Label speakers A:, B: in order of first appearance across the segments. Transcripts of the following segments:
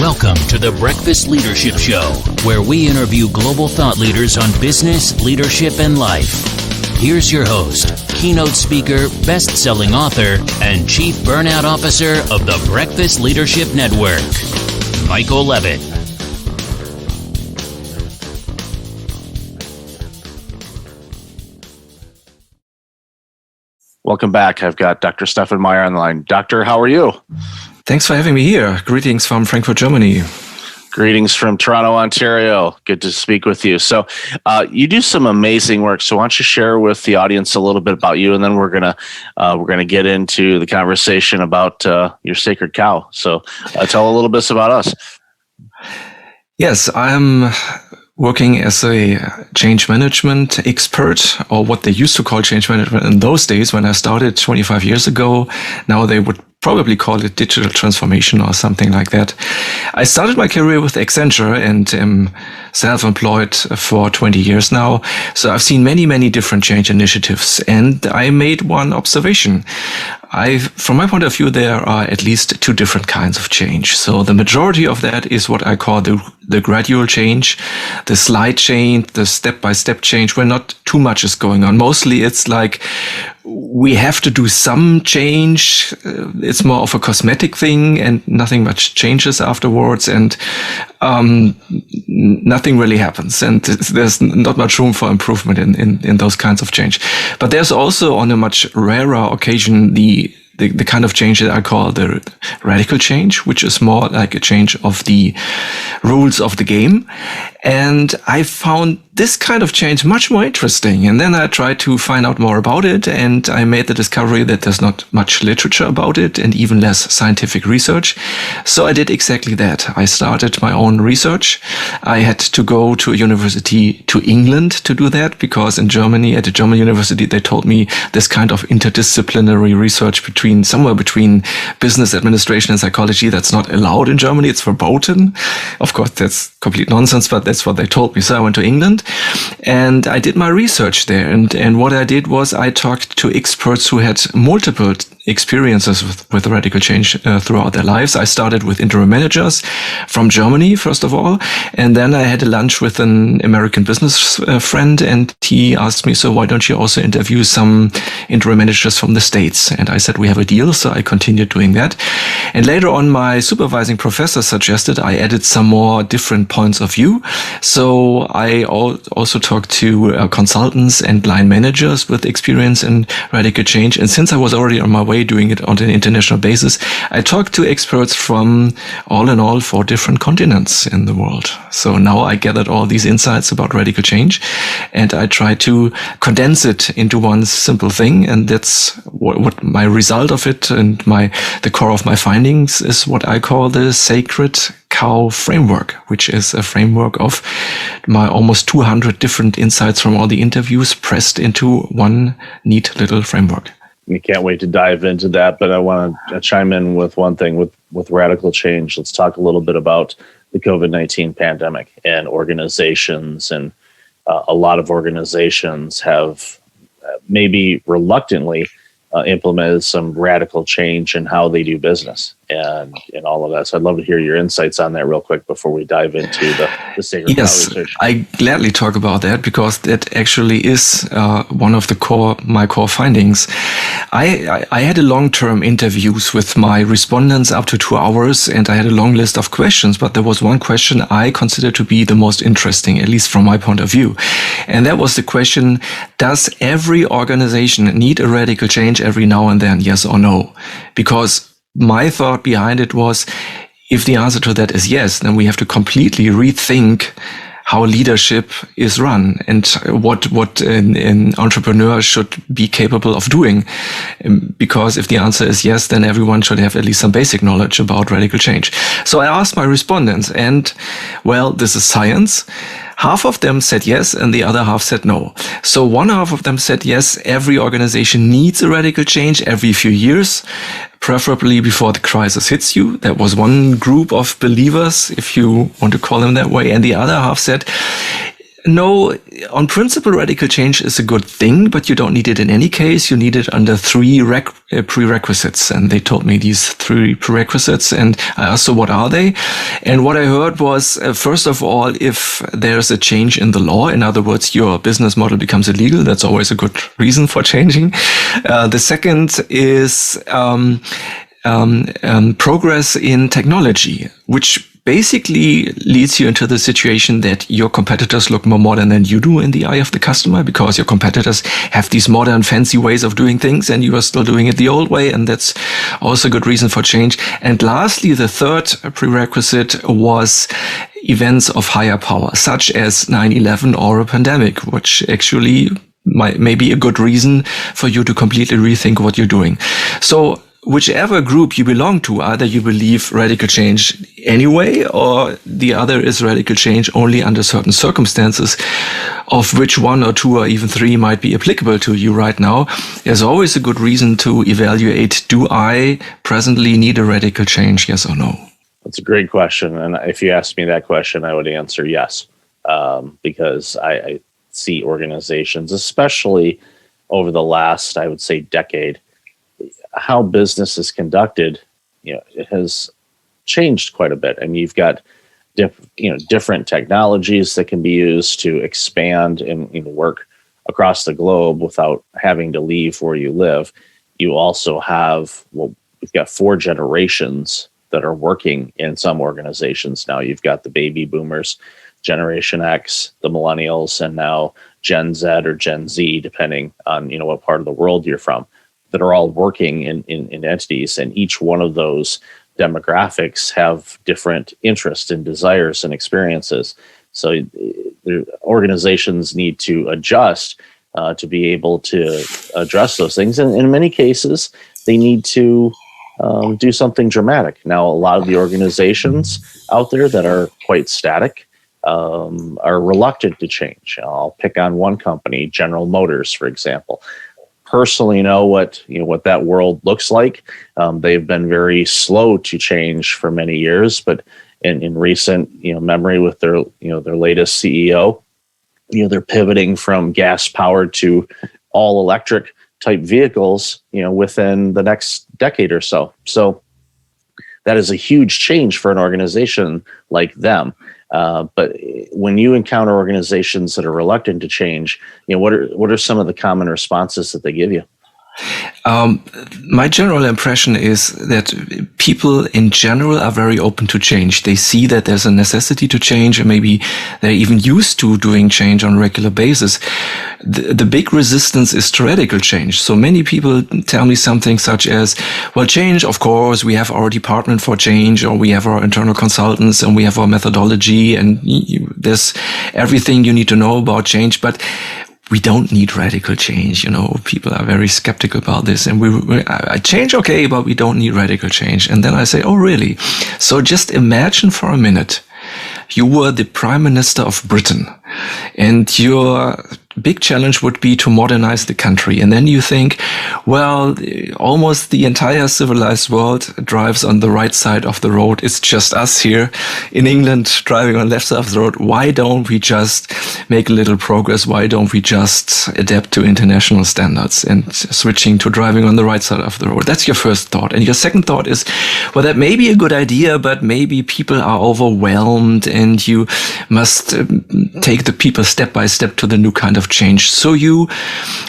A: Welcome to the Breakfast Leadership Show, where we interview global thought leaders on business, leadership, and life. Here's your host, keynote speaker, best-selling author, and chief burnout officer of the Breakfast Leadership Network, Michael Levitt.
B: Welcome back. I've got Dr. Stephan Meyer on the line. Doctor, how are you?
C: Thanks for having me here. Greetings from Frankfurt, Germany.
B: Greetings from Toronto, Ontario. Good to speak with you. So you do some amazing work. So why don't you share with the audience a little bit about you, and then we're gonna get into the conversation about your sacred cow. So tell a little bit about us.
C: Yes, I'm working as a change management expert, or what they used to call change management in those days when I started 25 years ago. Now they would probably call it digital transformation or something like that. I started my career with Accenture and am self-employed for 20 years now. So I've seen many, many different change initiatives, and I made one observation. From my point of view, there are at least two different kinds of change. So the majority of that is what I call the gradual change, the slight change, the step-by-step change, where not too much is going on. Mostly it's like we have to do some change. It's more of a cosmetic thing and nothing much changes afterwards, and nothing really happens. And there's not much room for improvement in those kinds of change. But there's also, on a much rarer occasion, the kind of change that I call the radical change, which is more like a change of the rules of the game. And I found this kind of change much more interesting. And then I tried to find out more about it, and I made the discovery that there's not much literature about it and even less scientific research. So I did exactly that. I started my own research. I had to go to a university to England to do that, because in Germany, at a German university, they told me this kind of interdisciplinary research somewhere between business administration and psychology, that's not allowed in Germany. It's verboten. Of course, that's complete nonsense, but that's what they told me. So I went to England and I did my research there. And what I did was I talked to experts who had multiple experiences with radical change throughout their lives. I started with interim managers from Germany, first of all, and then I had a lunch with an American business friend, and he asked me, so why don't you also interview some interim managers from the States? And I said, we have a deal, so I continued doing that. And later on, my supervising professor suggested I added some more different points of view. So I also talked to consultants and line managers with experience in radical change. And since I was already on my way doing it on an international basis, I talked to experts from, all in all, 4 different continents in the world. So now I gathered all these insights about radical change, and I try to condense it into one simple thing. And that's what my result of it, and the core of my findings is what I call the sacred cow framework, which is a framework of my almost 200 different insights from all the interviews pressed into one neat little framework.
B: We can't wait to dive into that, but I want to chime in with one thing with radical change. Let's talk a little bit about the COVID-19 pandemic and organizations. And a lot of organizations have maybe reluctantly implemented some radical change in how they do business and all of that. So I'd love to hear your insights on that real quick before we dive into the sacred cow research.
C: I gladly talk about that, because that actually is one of my core findings. I had a long-term interviews with my respondents up to 2 hours, and I had a long list of questions, but there was one question I consider to be the most interesting, at least from my point of view. And that was the question, does every organization need a radical change every now and then, yes or no? Because my thought behind it was, if the answer to that is yes, then we have to completely rethink how leadership is run and what an entrepreneur should be capable of doing. Because if the answer is yes, then everyone should have at least some basic knowledge about radical change. So I asked my respondents, and well, this is science. Half of them said yes, and the other half said no. So one half of them said yes, every organization needs a radical change every few years, preferably before the crisis hits you. That was one group of believers, if you want to call them that way. And the other half said, No, on principle, radical change is a good thing, but you don't need it in any case. You need it under three prerequisites. And they told me these three prerequisites. And I asked, so what are they? And what I heard was, first of all, if there's a change in the law, in other words, your business model becomes illegal, that's always a good reason for changing. The second is progress in technology, which basically leads you into the situation that your competitors look more modern than you do in the eye of the customer, because your competitors have these modern, fancy ways of doing things and you are still doing it the old way. And that's also a good reason for change. And lastly, the third prerequisite was events of higher power, such as 9/11 or a pandemic, which actually may be a good reason for you to completely rethink what you're doing. So whichever group you belong to, either you believe radical change anyway, or the other is radical change only under certain circumstances, of which one or two or even three might be applicable to you right now, there's always a good reason to evaluate, do I presently need a radical change, yes or no?
B: That's a great question. And if you asked me that question, I would answer yes, because I see organizations, especially over the last, I would say, decade, how business is conducted, it has changed quite a bit. I mean, you've got different technologies that can be used to expand and work across the globe without having to leave where you live. You also have, we've got 4 generations that are working in some organizations now. You've got the baby boomers, Generation X, the millennials, and now Gen Z or Gen Z, depending on what part of the world you're from, that are all working in entities, and each one of those demographics have different interests and desires and experiences. So organizations need to adjust to be able to address those things. And in many cases, they need to do something dramatic. Now, a lot of the organizations out there that are quite static are reluctant to change. I'll pick on one company, General Motors, for example. Personally know what that world looks like. They've been very slow to change for many years, but in recent memory with their their latest CEO, they're pivoting from gas powered to all electric type vehicles within the next decade or so. So that is a huge change for an organization like them. But when you encounter organizations that are reluctant to change, what are some of the common responses that they give you?
C: My general impression is that people in general are very open to change. They see that there's a necessity to change, and maybe they're even used to doing change on a regular basis. The big resistance is to radical change. So many people tell me something such as, well, change, of course, we have our department for change, or we have our internal consultants, and we have our methodology, and there's everything you need to know about change, but we don't need radical change. People are very skeptical about this, and I change, okay, but we don't need radical change. And then I say, oh, really? So just imagine for a minute, you were the Prime Minister of Britain, and your big challenge would be to modernize the country. And then you think, well, almost the entire civilized world drives on the right side of the road. It's just us here in England driving on the left side of the road. Why don't we just make a little progress? Why don't we just adapt to international standards and switching to driving on the right side of the road? That's your first thought. And your second thought is, well, that may be a good idea, but maybe people are overwhelmed and you must take the people step by step to the new kind of change. So you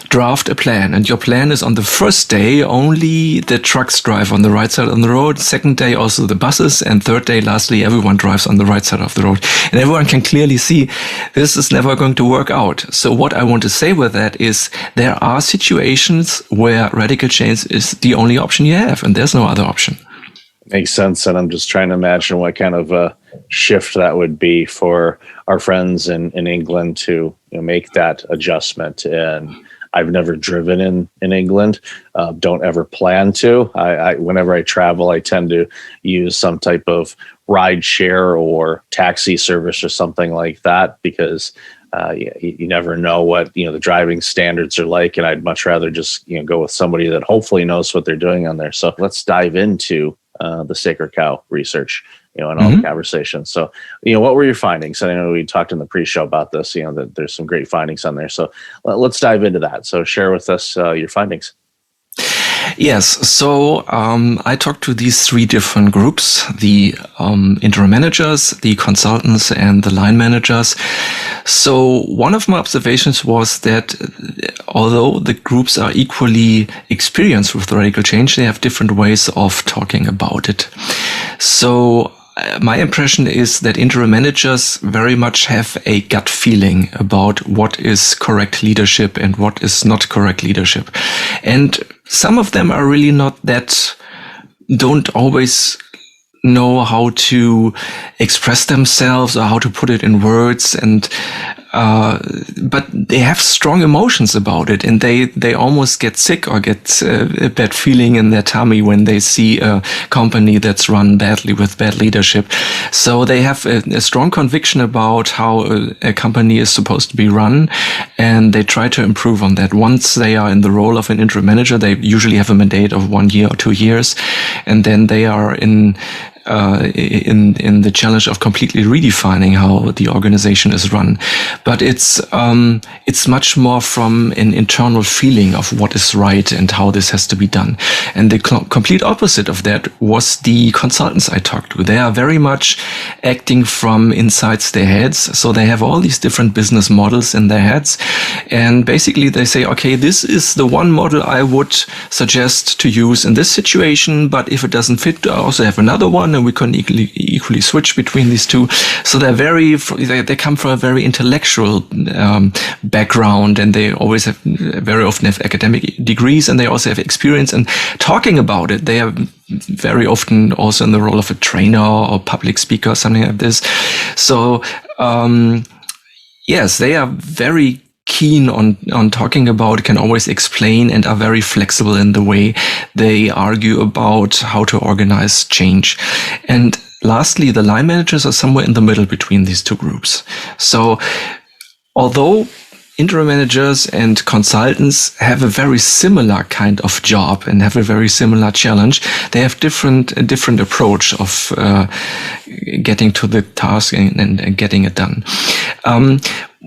C: draft a plan, and your plan is on the first day, only the trucks drive on the right side of the road. Second day, also the buses. And third day, lastly, everyone drives on the right side of the road. And everyone can clearly see this is never going to work out. So what I want to say with that is there are situations where radical change is the only option you have, and there's no other option.
B: Makes sense. And I'm just trying to imagine what kind of a shift that would be for our friends in England to make that adjustment. And I've never driven in England. Don't ever plan to. Whenever I travel, I tend to use some type of ride share or taxi service or something like that, because you never know what the driving standards are like, and I'd much rather just go with somebody that hopefully knows what they're doing on there. So let's dive into the sacred cow research. in all the conversations. So, what were your findings? I know we talked in the pre-show about this, that there's some great findings on there. So let's dive into that. So share with us your findings.
C: Yes. So I talked to these three different groups, the interim managers, the consultants, and the line managers. So one of my observations was that although the groups are equally experienced with radical change, they have different ways of talking about it. So my impression is that interim managers very much have a gut feeling about what is correct leadership and what is not correct leadership. And some of them are really don't always know how to express themselves or how to put it in words, and but they have strong emotions about it, and they almost get sick or get a bad feeling in their tummy when they see a company that's run badly with bad leadership. So they have a strong conviction about how a company is supposed to be run, and they try to improve on that. Once they are in the role of an interim manager, they usually have a mandate of 1 year or 2 years, and then they are in the challenge of completely redefining how the organization is run. But it's much more from an internal feeling of what is right and how this has to be done. And the complete opposite of that was the consultants I talked to. They are very much acting from inside their heads. So they have all these different business models in their heads. And basically they say, okay, this is the one model I would suggest to use in this situation. But if it doesn't fit, I also have another one, and we can equally switch between these two. So they come from a very intellectual background, and they always have very often have academic degrees, and they also have experience in talking about it. They are very often also in the role of a trainer or public speaker or something like this. So yes, they are very keen on talking about, can always explain, and are very flexible in the way they argue about how to organize change. And lastly, the line managers are somewhere in the middle between these two groups. So although interim managers and consultants have a very similar kind of job and have a very similar challenge, they have a different approach of getting to the task and getting it done.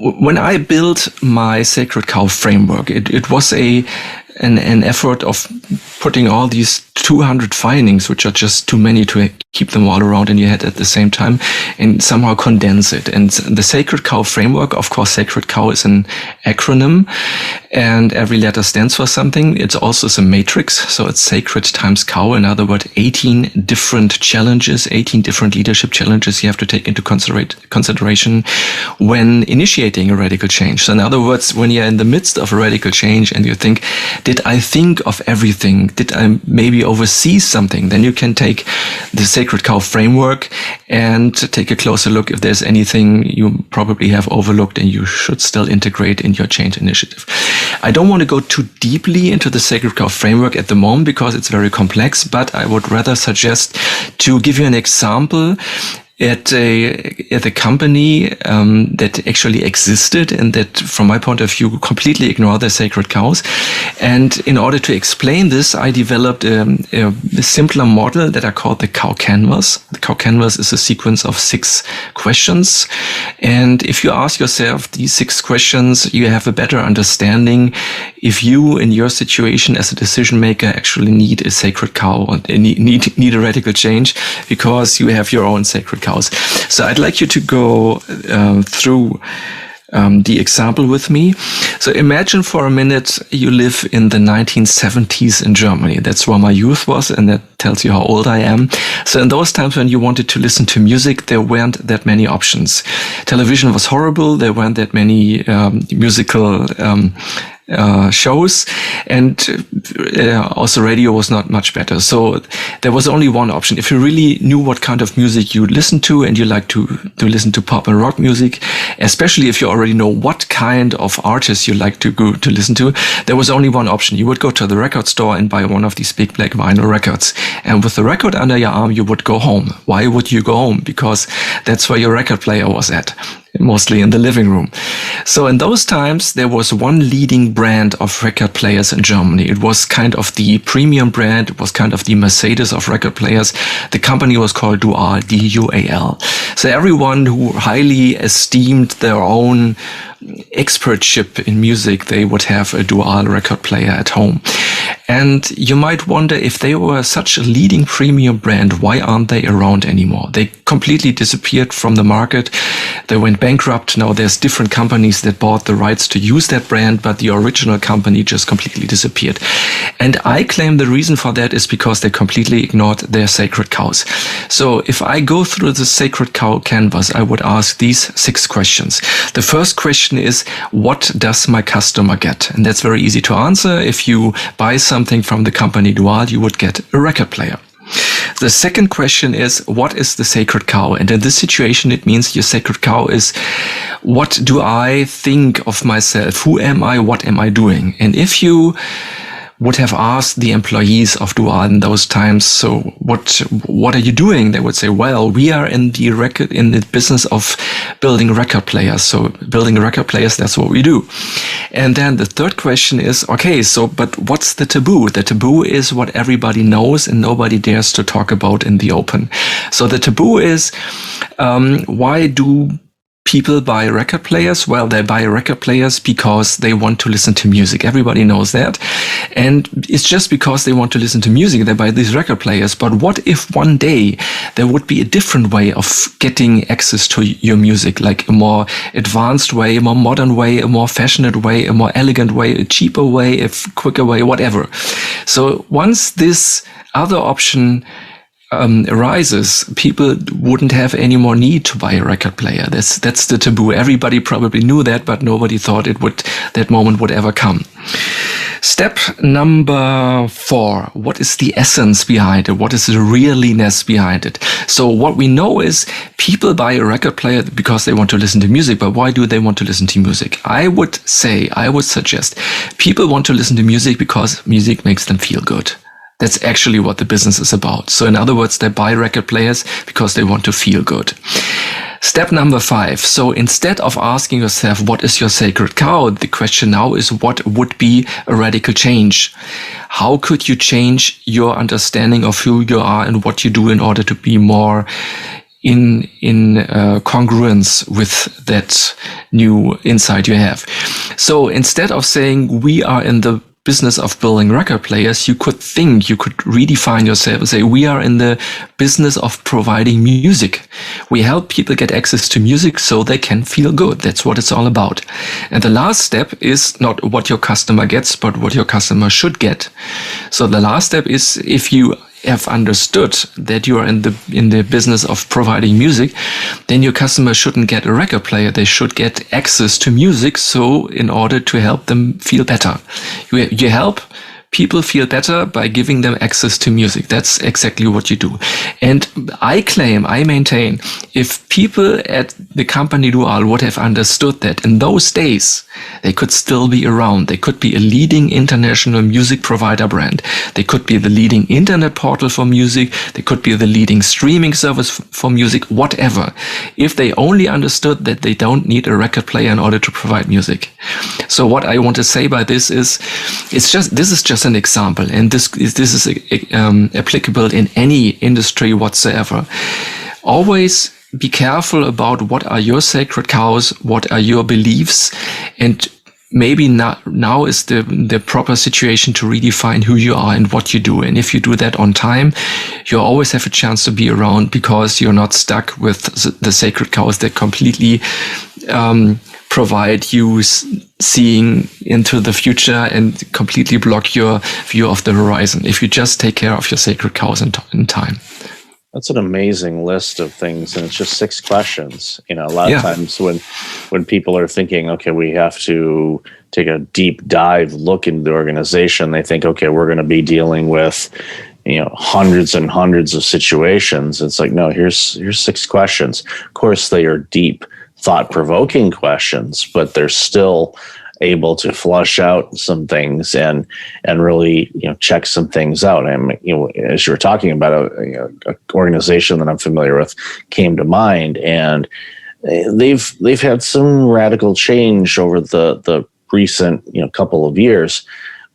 C: When I built my Sacred Cow framework, it was an effort of putting all these 200 findings, which are just too many to keep them all around in your head at the same time, and somehow condense it. And the Sacred Cow framework, of course, Sacred Cow is an acronym, and every letter stands for something. It's also a matrix, so it's sacred times cow. In other words, 18 different challenges, 18 different leadership challenges you have to take into consideration when initiating a radical change. So in other words, when you're in the midst of a radical change and you think, did I think of everything? Did I maybe oversee something? Then you can take the Sacred Cow framework and take a closer look if there's anything you probably have overlooked and you should still integrate in your change initiative. I don't want to go too deeply into the Sacred Cow framework at the moment because it's very complex, but I would rather suggest to give you an example at a company that actually existed and that, from my point of view, completely ignored the sacred cows. And in order to explain this, I developed a simpler model that I called the cow canvas. The cow canvas is a sequence of 6 questions. And if you ask yourself these 6 questions, you have a better understanding if you, in your situation as a decision maker, actually need a sacred cow or need a radical change, because you have your own sacred cows. So I'd like you to go through the example with me. So imagine for a minute you live in the 1970s in Germany. That's where my youth was, and that tells you how old I am. So in those times when you wanted to listen to music, there weren't that many options. Television was horrible. There weren't that many musical shows, and also radio was not much better. So there was only one option. If you really knew what kind of music you listen to, and you like to listen to pop and rock music, especially if you already know what kind of artists you like to go to listen to, there was only one option. You would go to the record store and buy one of these big black vinyl records. And with the record under your arm, you would go home. Why would you go home? Because that's where your record player was at. mostly in the living room. So in those times, there was one leading brand of record players in Germany. It was kind of the premium brand. It was kind of the Mercedes of record players. The company was called Dual, D-U-A-L. So everyone who highly esteemed their own expertship in music, they would have a Dual record player at home. And you might wonder, if they were such a leading premium brand, why aren't they around anymore? They completely disappeared from the market. They went bankrupt. Now there's different companies that bought the rights to use that brand, but the original company just completely disappeared. And I claim the reason for that is because they completely ignored their sacred cows. So if I go through the sacred cow canvas, I would ask these 6 questions. The first question is, what does my customer get? And that's very easy to answer. If you buy something from the company Dual, you would get a record player. The second question is, what is the sacred cow? And in this situation, it means your sacred cow is, what do I think of myself? Who am I? What am I doing? And if you would have asked the employees of Dual in those times, so what are you doing? They would say, well, we are in the business of building record players. So building record players, that's what we do. And then the third question is, okay, so, but what's the taboo? The taboo is what everybody knows and nobody dares to talk about in the open. So the taboo is, why do people buy record players? Well, they buy record players because they want to listen to music. Everybody knows that. And it's just because they want to listen to music, they buy these record players. But what if one day there would be a different way of getting access to your music, like a more advanced way, a more modern way, a more fashionate way, a more elegant way, a cheaper way, a quicker way, whatever. So once this other option arises, people wouldn't have any more need to buy a record player. That's the taboo. Everybody probably knew that, but nobody thought that moment would ever come. Step number 4. What is the essence behind it? What is the realiness behind it? So what we know is people buy a record player because they want to listen to music, but why do they want to listen to music? I would suggest people want to listen to music because music makes them feel good. That's actually what the business is about. So in other words, they buy record players because they want to feel good. Step number 5. So instead of asking yourself, what is your sacred cow? The question now is, what would be a radical change? How could you change your understanding of who you are and what you do in order to be more in congruence with that new insight you have? So instead of saying we are in the business of building record players, you could redefine yourself and say, we are in the business of providing music. We help people get access to music so they can feel good. That's what it's all about. And the last step is not what your customer gets, but what your customer should get. So the last step is, if you have understood that you are in the business of providing music, then your customer shouldn't get a record player. They should get access to music. So in order to help them feel better, you help people feel better by giving them access to music. That's exactly what you do. And I maintain, if people at the company Dual would have understood that in those days, they could still be around. They could be a leading international music provider brand. They could be the leading internet portal for music. They could be the leading streaming service for music, whatever. If they only understood that they don't need a record player in order to provide music. So what I want to say by this is, this is just an example, and this is applicable in any industry whatsoever. Always be careful about what are your sacred cows, what are your beliefs, and maybe now is the proper situation to redefine who you are and what you do. And if you do that on time, you always have a chance to be around, because you're not stuck with the sacred cows that completely provide you seeing into the future and completely block your view of the horizon. If you just take care of your sacred cows in time.
B: That's an amazing list of things, and it's just 6 questions. A lot of times when people are thinking, okay, we have to take a deep dive look into the organization, they think, okay, we're going to be dealing with hundreds and hundreds of situations. It's like, no, here's 6 questions. Of course, they are deep, thought-provoking questions, but they're still able to flush out some things and really check some things out. And as you were talking about, a organization that I'm familiar with came to mind, and they've had some radical change over the recent couple of years,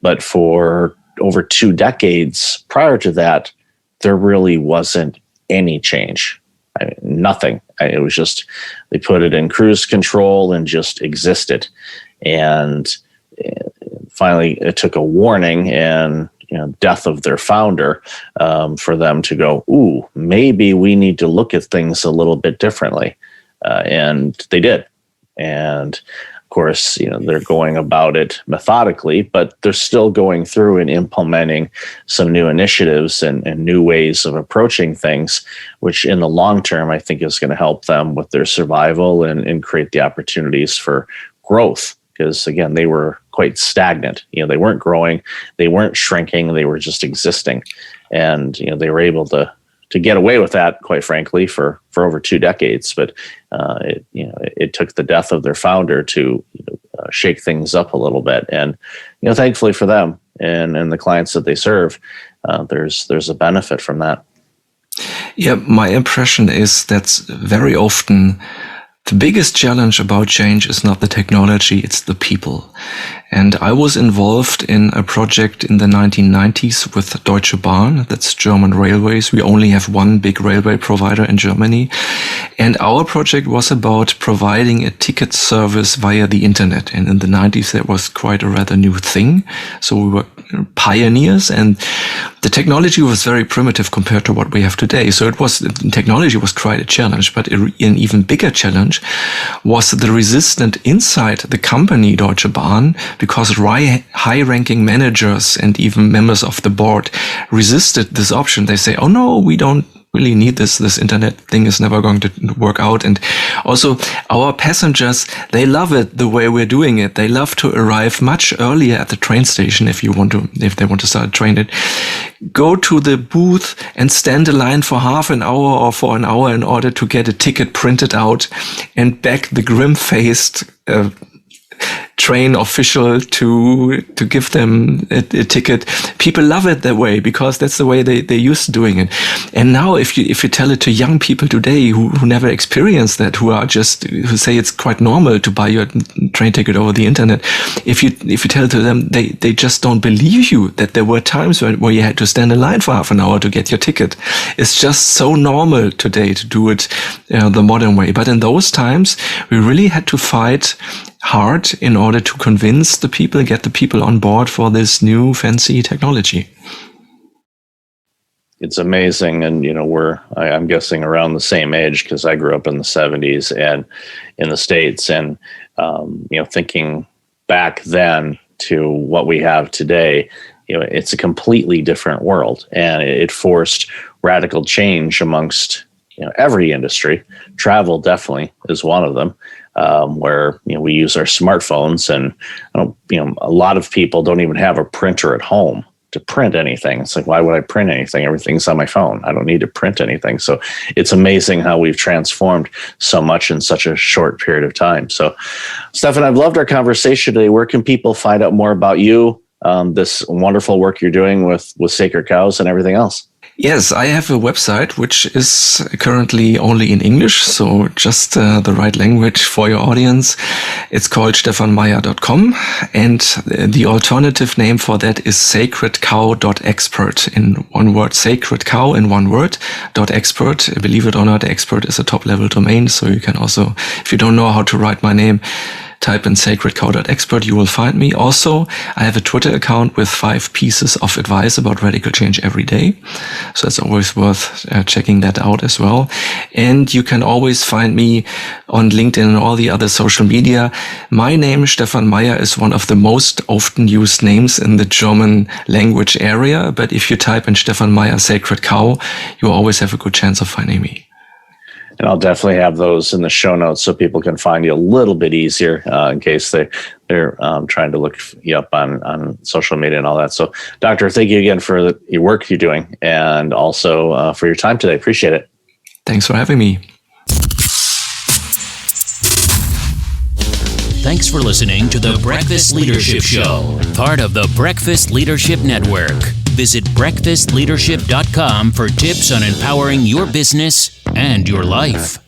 B: but for over 2 decades prior to that, there really wasn't any change. I mean, nothing. It was just they put it in cruise control and just existed. And finally, it took a warning and death of their founder for them to go, ooh, maybe we need to look at things a little bit differently. And they did. And of course, they're going about it methodically, but they're still going through and implementing some new initiatives and new ways of approaching things, which in the long term, I think is going to help them with their survival and create the opportunities for growth. Because again, they were quite stagnant. They weren't growing, they weren't shrinking, they were just existing. And they were able to get away with that, quite frankly, for over 2 decades. But it took the death of their founder to shake things up a little bit. And thankfully for them and the clients that they serve, there's a benefit from that.
C: Yeah, my impression is that very often the biggest challenge about change is not the technology, it's the people. And I was involved in a project in the 1990s with Deutsche Bahn, that's German railways. We only have one big railway provider in Germany. And our project was about providing a ticket service via the internet. And in the 90s, that was quite a rather new thing. So we were pioneers, and the technology was very primitive compared to what we have today. So technology was quite a challenge, but an even bigger challenge was the resistance inside the company Deutsche Bahn, because high-ranking managers and even members of the board resisted this option. They say, oh no, we don't really need this internet thing is never going to work out. And also our passengers, they love it the way we're doing it. They love to arrive much earlier at the train station if they want to start a train. Go to the booth and stand in line for half an hour or for an hour in order to get a ticket printed out and beg the grim-faced train official to give them a ticket. People love it that way because that's the way they're used to doing it. And now if you tell it to young people today who never experienced that, who say it's quite normal to buy your train ticket over the internet, if you tell it to them, they just don't believe you that there were times where you had to stand in line for half an hour to get your ticket. It's just so normal today to do it the modern way. But in those times, we really had to fight hard in order to convince the people, get the people on board for this new fancy technology.
B: It's amazing. And, I'm guessing around the same age because I grew up in the 70s and in the States. And, thinking back then to what we have today, it's a completely different world. And it forced radical change amongst every industry. Travel definitely is one of them. Where we use our smartphones, and a lot of people don't even have a printer at home to print anything. It's like, why would I print anything? Everything's on my phone. I don't need to print anything. So it's amazing how we've transformed so much in such a short period of time. So, Stephan, I've loved our conversation today. Where can people find out more about you, this wonderful work you're doing with Sacred Cows and everything else?
C: Yes, I have a website which is currently only in English, so just the right language for your audience. It's called stephanmeyer.com, and the alternative name for that is sacredcow.expert in one word, Sacred Cow in one word, .expert. Believe it or not, expert is a top-level domain, so you can also, if you don't know how to write my name, type in sacredcow.expert, you will find me. Also, I have a Twitter account with 5 pieces of advice about radical change every day. So it's always worth checking that out as well. And you can always find me on LinkedIn and all the other social media. My name, Stephan Meyer, is one of the most often used names in the German language area. But if you type in Stephan Meyer Sacred Cow, you always have a good chance of finding me.
B: And I'll definitely have those in the show notes so people can find you a little bit easier in case they're trying to look you up on social media and all that. So, Doctor, thank you again for your work you're doing and also for your time today. Appreciate it.
C: Thanks for having me.
A: Thanks for listening to the Breakfast Leadership Show, part of the Breakfast Leadership Network. Visit breakfastleadership.com for tips on empowering your business and your life.